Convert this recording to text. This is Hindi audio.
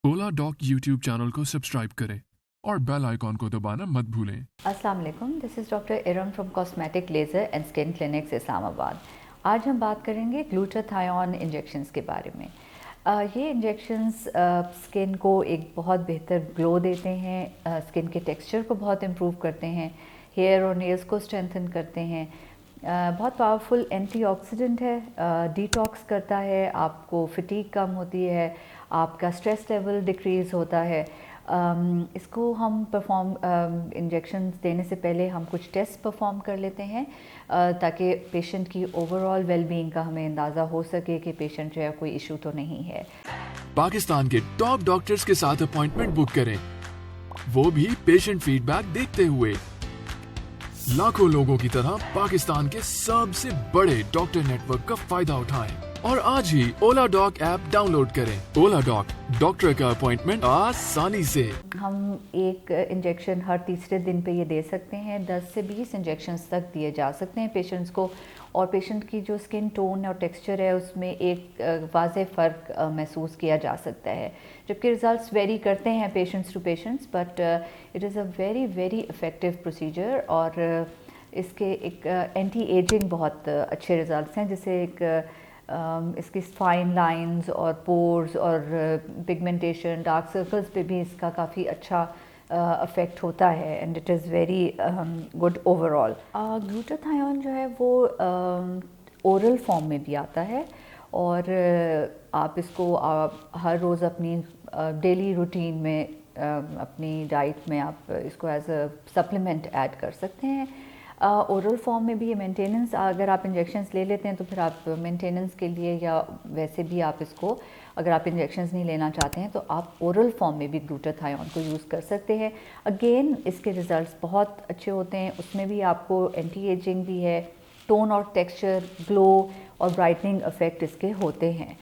ओला डॉक यूट्यूब चैनल को सब्सक्राइब करें और बेल आइकॉन को दबाना मत भूलें। अस्सलाम वालेकुम, this is doctor Iram from cosmetic laser and skin clinics Islamabad. आज हम बात करेंगे ग्लूटाथायोन इंजेक्शंस के बारे में। ये इंजेक्शंस स्किन को एक बहुत बेहतर ग्लो देते हैं, स्किन के टेक्सचर को बहुत इम्प्रूव करते हैं, हेयर और नेल्स को स्ट्रेंथन करते हैं। बहुत पावरफुल एंटीऑक्सीडेंट है, डिटॉक्स करता है, आपको फटीग कम होती है, आपका स्ट्रेस लेवल डिक्रीज़ होता है। इसको हम इंजेक्शन देने से पहले हम कुछ टेस्ट परफॉर्म कर लेते हैं ताकि पेशेंट की ओवरऑल वेलबींग का हमें अंदाज़ा हो सके कि पेशेंट जो है कोई इशू तो नहीं है। पाकिस्तान के टॉप डॉक्टर्स के साथ अपॉइंटमेंट बुक करें, वो भी पेशेंट फीडबैक देखते हुए। लाखों लोगों की तरह पाकिस्तान के सबसे बड़े डॉक्टर नेटवर्क का फायदा उठाएं और आज ही ओला डॉक ऐप डाउनलोड करें। ओला डॉक, डॉक्टर का अपॉइंटमेंट आसानी से। हम एक इंजेक्शन हर तीसरे दिन पे ये दे सकते हैं, 10 से 20 इंजेक्शंस तक दिए जा सकते हैं पेशेंट्स को, और पेशेंट की जो स्किन टोन और टेक्सचर है उसमें एक वाज़ेह फ़र्क महसूस किया जा सकता है। जबकि रिज़ल्ट्स वेरी करते हैं patients to patients, but it is a very very effective procedure. और इसके एक एंटी एजिंग बहुत अच्छे रिज़ल्ट्स हैं, जैसे इसकी फाइन लाइंस और पोर्स और पिगमेंटेशन, डार्क सर्कल्स पे भी इसका काफ़ी अच्छा अफेक्ट होता है, and it is very good overall. Glutathione जो है वो ओरल फॉर्म में भी आता है, और आप इसको हर रोज़ अपनी डेली रूटीन में अपनी डाइट में आप इसको एज अ सप्लीमेंट ऐड कर सकते हैं। ओरल फॉर्म में भी ये मेंटेनेंस, अगर आप इंजेक्शंस ले लेते हैं तो फिर आप मेंटेनेंस के लिए, या वैसे भी आप इसको अगर आप इंजेक्शंस नहीं लेना चाहते हैं तो आप ओरल फॉर्म में भी ग्लूटाथायोन को यूज़ कर सकते हैं। अगेन इसके रिज़ल्ट्स बहुत अच्छे होते हैं, उसमें भी आपको एंटी एजिंग भी है, टोन और टेक्सचर, ग्लो और ब्राइटनिंग इफ़ेक्ट इसके होते हैं।